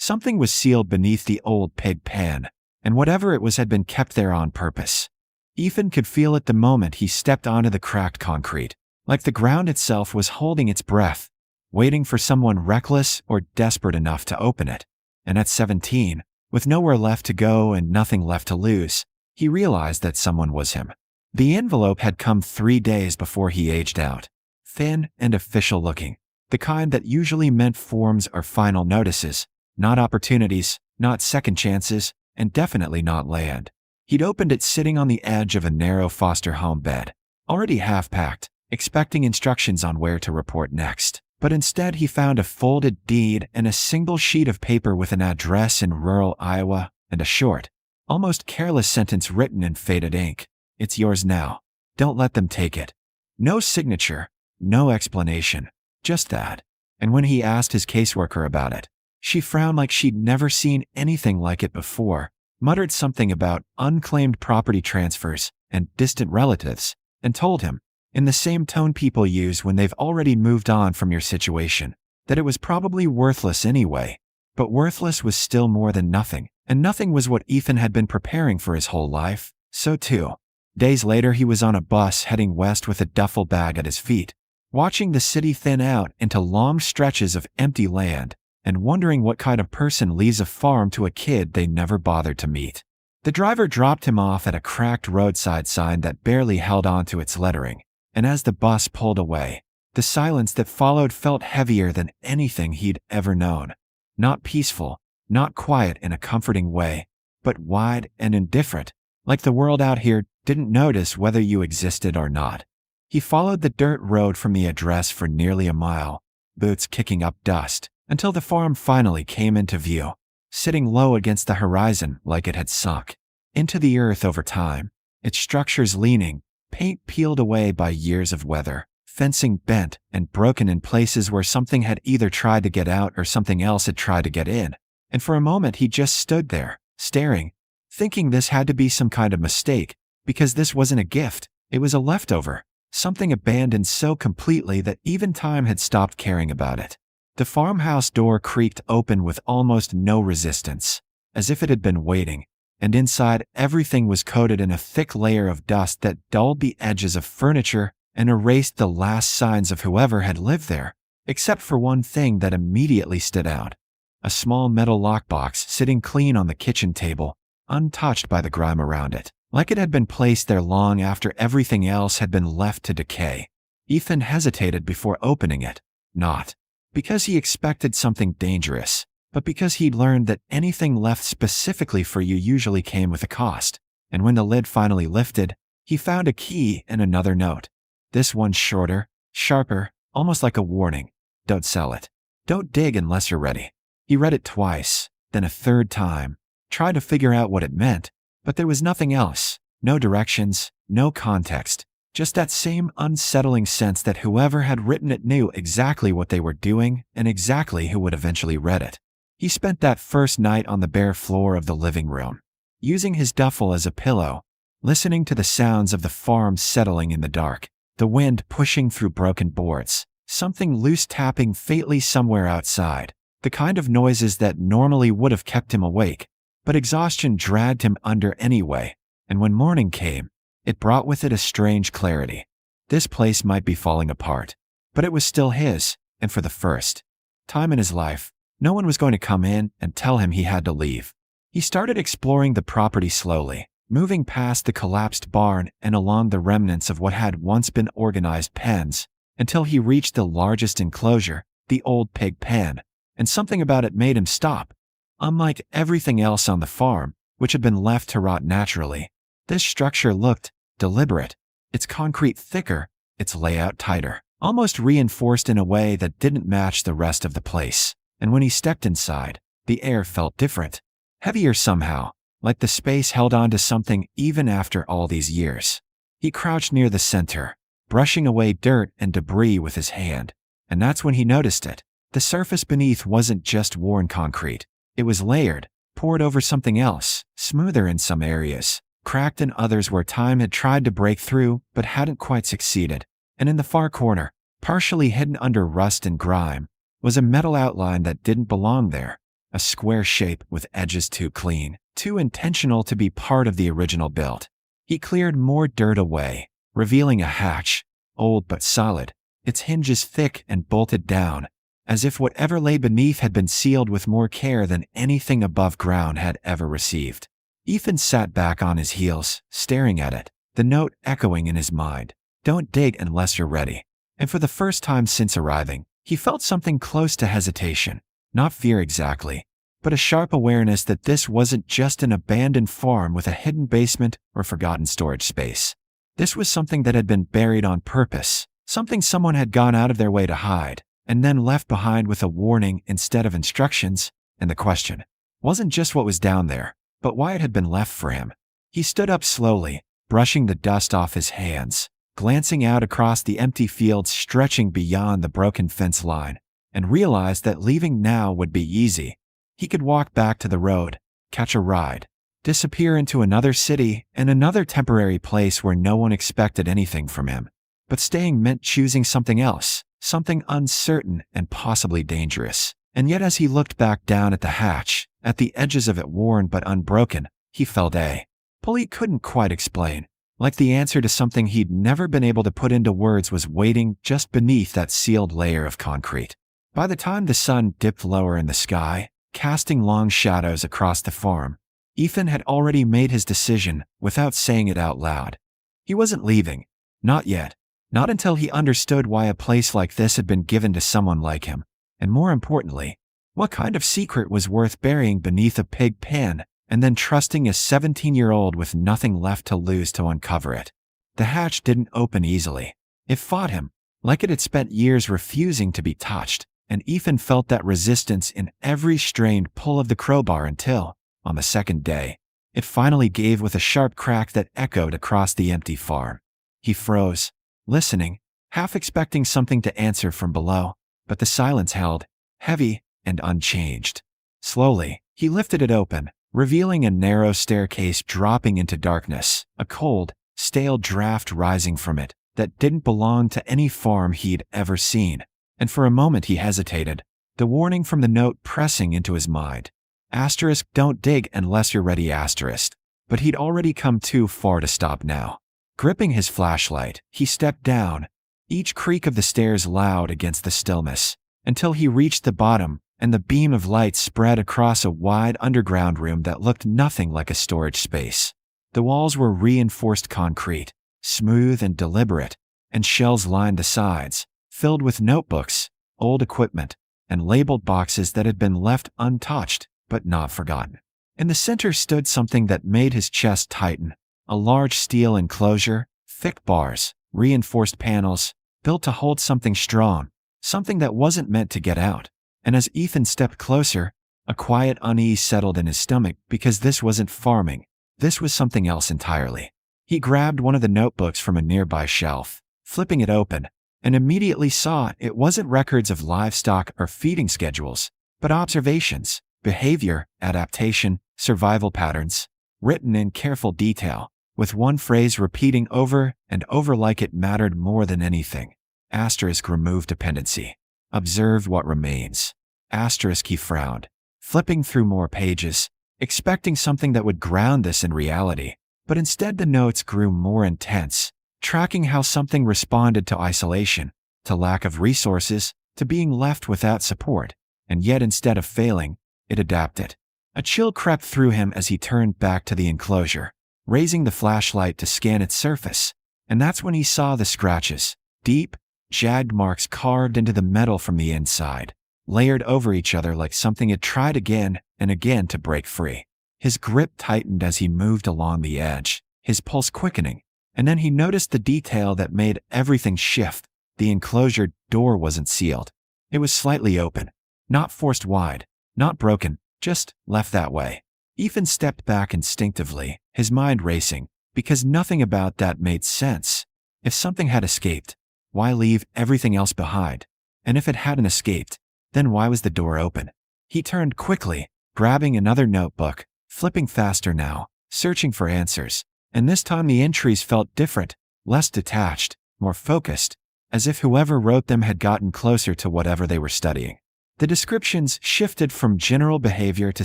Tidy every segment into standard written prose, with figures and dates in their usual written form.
Something was sealed beneath the old pig pen, and whatever it was had been kept there on purpose. Ethan could feel it the moment he stepped onto the cracked concrete, like the ground itself was holding its breath, waiting for someone reckless or desperate enough to open it. And at 17, with nowhere left to go and nothing left to lose, he realized that someone was him. The envelope had come 3 days before he aged out. Thin and official looking, the kind that usually meant forms or final notices, not opportunities, not second chances, and definitely not land. He'd opened it sitting on the edge of a narrow foster home bed, already half-packed, expecting instructions on where to report next. But instead he found a folded deed and a single sheet of paper with an address in rural Iowa and a short, almost careless sentence written in faded ink. "It's yours now. Don't let them take it." No signature, no explanation, just that. And when he asked his caseworker about it, she frowned like she'd never seen anything like it before, muttered something about unclaimed property transfers and distant relatives, and told him, in the same tone people use when they've already moved on from your situation, that it was probably worthless anyway. But worthless was still more than nothing, and nothing was what Ethan had been preparing for his whole life. So too, days later he was on a bus heading west with a duffel bag at his feet, watching the city thin out into long stretches of empty land, and wondering what kind of person leaves a farm to a kid they never bothered to meet. The driver dropped him off at a cracked roadside sign that barely held on to its lettering, and as the bus pulled away, the silence that followed felt heavier than anything he'd ever known. Not peaceful, not quiet in a comforting way, but wide and indifferent, like the world out here didn't notice whether you existed or not. He followed the dirt road from the address for nearly a mile, boots kicking up dust, until the farm finally came into view, sitting low against the horizon like it had sunk into the earth over time, its structures leaning, paint peeled away by years of weather, fencing bent and broken in places where something had either tried to get out or something else had tried to get in. And for a moment he just stood there, staring, thinking this had to be some kind of mistake, because this wasn't a gift, it was a leftover, something abandoned so completely that even time had stopped caring about it. The farmhouse door creaked open with almost no resistance, as if it had been waiting, and inside everything was coated in a thick layer of dust that dulled the edges of furniture and erased the last signs of whoever had lived there, except for one thing that immediately stood out: a small metal lockbox sitting clean on the kitchen table, untouched by the grime around it, like it had been placed there long after everything else had been left to decay. Ethan hesitated before opening it, not because he expected something dangerous, but because he'd learned that anything left specifically for you usually came with a cost. And when the lid finally lifted, he found a key and another note. This one shorter, sharper, almost like a warning. Don't sell it. Don't dig unless you're ready. He read it twice, then a third time, tried to figure out what it meant, but there was nothing else, no directions, no context. Just that same unsettling sense that whoever had written it knew exactly what they were doing and exactly who would eventually read it. He spent that first night on the bare floor of the living room, using his duffel as a pillow, listening to the sounds of the farm settling in the dark, the wind pushing through broken boards, something loose tapping faintly somewhere outside, the kind of noises that normally would have kept him awake, but exhaustion dragged him under anyway. And when morning came, it brought with it a strange clarity. This place might be falling apart, but it was still his, and for the first time in his life, no one was going to come in and tell him he had to leave. He started exploring the property slowly, moving past the collapsed barn and along the remnants of what had once been organized pens, until he reached the largest enclosure, the old pig pen, and something about it made him stop. Unlike everything else on the farm, which had been left to rot naturally, this structure looked deliberate, its concrete thicker, its layout tighter, almost reinforced in a way that didn't match the rest of the place. And when he stepped inside, the air felt different, heavier somehow, like the space held on to something even after all these years. He crouched near the center, brushing away dirt and debris with his hand, and that's when he noticed it. The surface beneath wasn't just worn concrete, it was layered, poured over something else, smoother in some areas, cracked in others where time had tried to break through but hadn't quite succeeded. And in the far corner, partially hidden under rust and grime, was a metal outline that didn't belong there, a square shape with edges too clean, too intentional to be part of the original build. He cleared more dirt away, revealing a hatch, old but solid, its hinges thick and bolted down, as if whatever lay beneath had been sealed with more care than anything above ground had ever received. Ethan sat back on his heels, staring at it, the note echoing in his mind. Don't dig unless you're ready. And for the first time since arriving, he felt something close to hesitation. Not fear exactly, but a sharp awareness that this wasn't just an abandoned farm with a hidden basement or forgotten storage space. This was something that had been buried on purpose, something someone had gone out of their way to hide, and then left behind with a warning instead of instructions, and the question wasn't just what was down there, but why it had been left for him. He stood up slowly, brushing the dust off his hands, glancing out across the empty fields stretching beyond the broken fence line, and realized that leaving now would be easy. He could walk back to the road, catch a ride, disappear into another city and another temporary place where no one expected anything from him. But staying meant choosing something else, something uncertain and possibly dangerous. And yet as he looked back down at the hatch, at the edges of it worn but unbroken, he felt a pull he couldn't quite explain. Like the answer to something he'd never been able to put into words was waiting just beneath that sealed layer of concrete. By the time the sun dipped lower in the sky, casting long shadows across the farm, Ethan had already made his decision without saying it out loud. He wasn't leaving. Not yet. Not until he understood why a place like this had been given to someone like him. And more importantly, what kind of secret was worth burying beneath a pig pen and then trusting a 17-year-old with nothing left to lose to uncover it. The hatch didn't open easily. It fought him, like it had spent years refusing to be touched, and Ethan felt that resistance in every strained pull of the crowbar until, on the second day, it finally gave with a sharp crack that echoed across the empty farm. He froze, listening, half expecting something to answer from below, but the silence held, heavy and unchanged. Slowly, he lifted it open, revealing a narrow staircase dropping into darkness, a cold, stale draft rising from it that didn't belong to any farm he'd ever seen. And for a moment he hesitated, the warning from the note pressing into his mind. Asterisk, don't dig unless you're ready, asterisk. But he'd already come too far to stop now. Gripping his flashlight, he stepped down, each creak of the stairs loud against the stillness, until he reached the bottom, and the beam of light spread across a wide underground room that looked nothing like a storage space. The walls were reinforced concrete, smooth and deliberate, and shelves lined the sides, filled with notebooks, old equipment, and labeled boxes that had been left untouched, but not forgotten. In the center stood something that made his chest tighten, a large steel enclosure, thick bars, reinforced panels, built to hold something strong, something that wasn't meant to get out. And as Ethan stepped closer, a quiet unease settled in his stomach because this wasn't farming, this was something else entirely. He grabbed one of the notebooks from a nearby shelf, flipping it open, and immediately saw it wasn't records of livestock or feeding schedules, but observations, behavior, adaptation, survival patterns, written in careful detail, with one phrase repeating over and over like it mattered more than anything. Asterisk, remove dependency. Observe what remains. Asterisk, he frowned, flipping through more pages, expecting something that would ground this in reality, but instead the notes grew more intense, tracking how something responded to isolation, to lack of resources, to being left without support, and yet instead of failing, it adapted. A chill crept through him as he turned back to the enclosure, raising the flashlight to scan its surface, and that's when he saw the scratches, deep, jagged marks carved into the metal from the inside, layered over each other like something had tried again and again to break free. His grip tightened as he moved along the edge, his pulse quickening, and then he noticed the detail that made everything shift. The enclosure door wasn't sealed. It was slightly open, not forced wide, not broken, just left that way. Ethan stepped back instinctively, his mind racing, because nothing about that made sense. If something had escaped, why leave everything else behind? And if it hadn't escaped, then why was the door open? He turned quickly, grabbing another notebook, flipping faster now, searching for answers, and this time the entries felt different, less detached, more focused, as if whoever wrote them had gotten closer to whatever they were studying. The descriptions shifted from general behavior to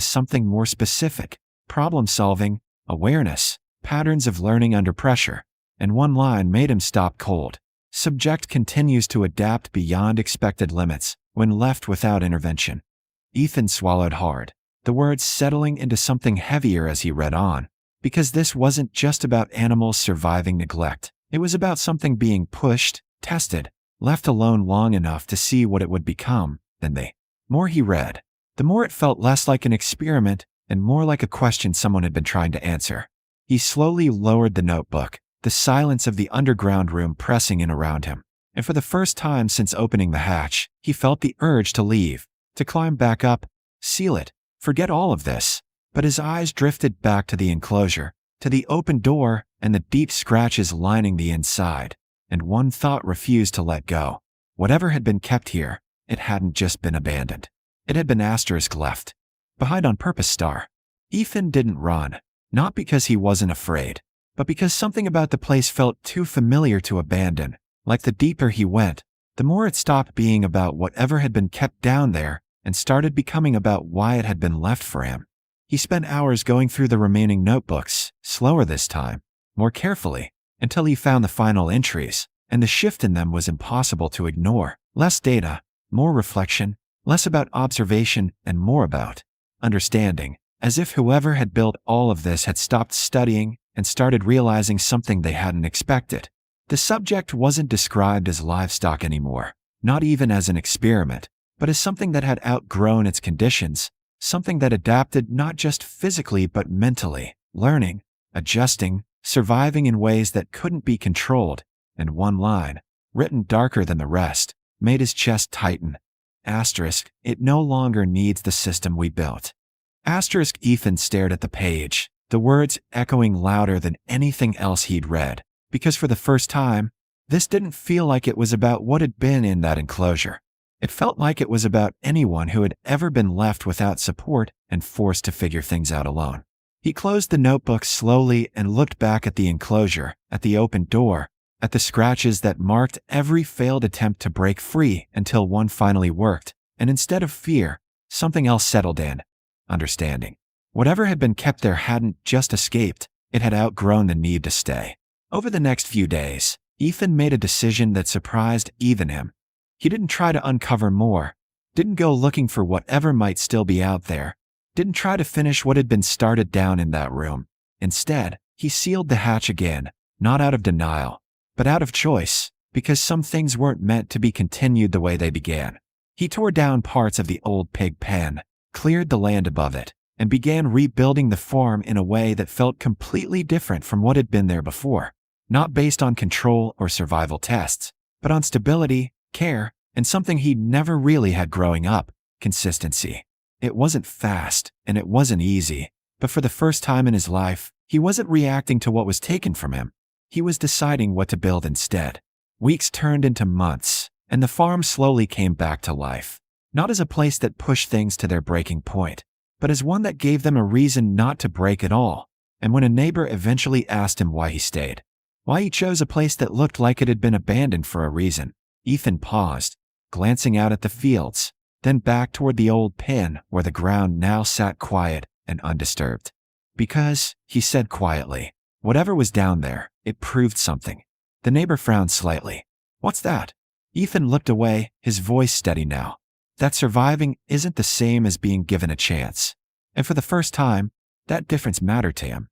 something more specific: problem solving, awareness, patterns of learning under pressure, and one line made him stop cold. Subject continues to adapt beyond expected limits when left without intervention. Ethan swallowed hard, the words settling into something heavier as he read on, because this wasn't just about animals surviving neglect. It was about something being pushed, tested, left alone long enough to see what it would become. Then the more he read, the more it felt less like an experiment and more like a question someone had been trying to answer. He slowly lowered the notebook, the silence of the underground room pressing in around him. And for the first time since opening the hatch, he felt the urge to leave, to climb back up, seal it, forget all of this. But his eyes drifted back to the enclosure, to the open door and the deep scratches lining the inside. And one thought refused to let go. Whatever had been kept here, it hadn't just been abandoned. It had been asterisk left behind on purpose. Ethan didn't run, not because he wasn't afraid, but because something about the place felt too familiar to abandon. Like the deeper he went, the more it stopped being about whatever had been kept down there and started becoming about why it had been left for him. He spent hours going through the remaining notebooks, slower this time, more carefully, until he found the final entries, and the shift in them was impossible to ignore. Less data, more reflection, less about observation and more about understanding, as if whoever had built all of this had stopped studying and started realizing something they hadn't expected. The subject wasn't described as livestock anymore, not even as an experiment, but as something that had outgrown its conditions, something that adapted not just physically but mentally, learning, adjusting, surviving in ways that couldn't be controlled. And one line, written darker than the rest, made his chest tighten. Asterisk, it no longer needs the system we built. Asterisk. Ethan stared at the page, the words echoing louder than anything else he'd read, because for the first time, this didn't feel like it was about what had been in that enclosure. It felt like it was about anyone who had ever been left without support and forced to figure things out alone. He closed the notebook slowly and looked back at the enclosure, at the open door, at the scratches that marked every failed attempt to break free until one finally worked, and instead of fear, something else settled in: understanding. Whatever had been kept there hadn't just escaped, it had outgrown the need to stay. Over the next few days, Ethan made a decision that surprised even him. He didn't try to uncover more, didn't go looking for whatever might still be out there, didn't try to finish what had been started down in that room. Instead, he sealed the hatch again, not out of denial, but out of choice, because some things weren't meant to be continued the way they began. He tore down parts of the old pig pen, cleared the land above it, and began rebuilding the farm in a way that felt completely different from what had been there before, not based on control or survival tests, but on stability, care, and something he'd never really had growing up: consistency. It wasn't fast, and it wasn't easy, but for the first time in his life, he wasn't reacting to what was taken from him. He was deciding what to build instead. Weeks turned into months, and the farm slowly came back to life, not as a place that pushed things to their breaking point, but as one that gave them a reason not to break at all. And when a neighbor eventually asked him why he stayed, why he chose a place that looked like it had been abandoned for a reason, Ethan paused, glancing out at the fields, then back toward the old pen where the ground now sat quiet and undisturbed. Because, he said quietly, whatever was down there, it proved something. The neighbor frowned slightly. What's that? Ethan looked away, his voice steady now. That surviving isn't the same as being given a chance. And for the first time, that difference mattered to him.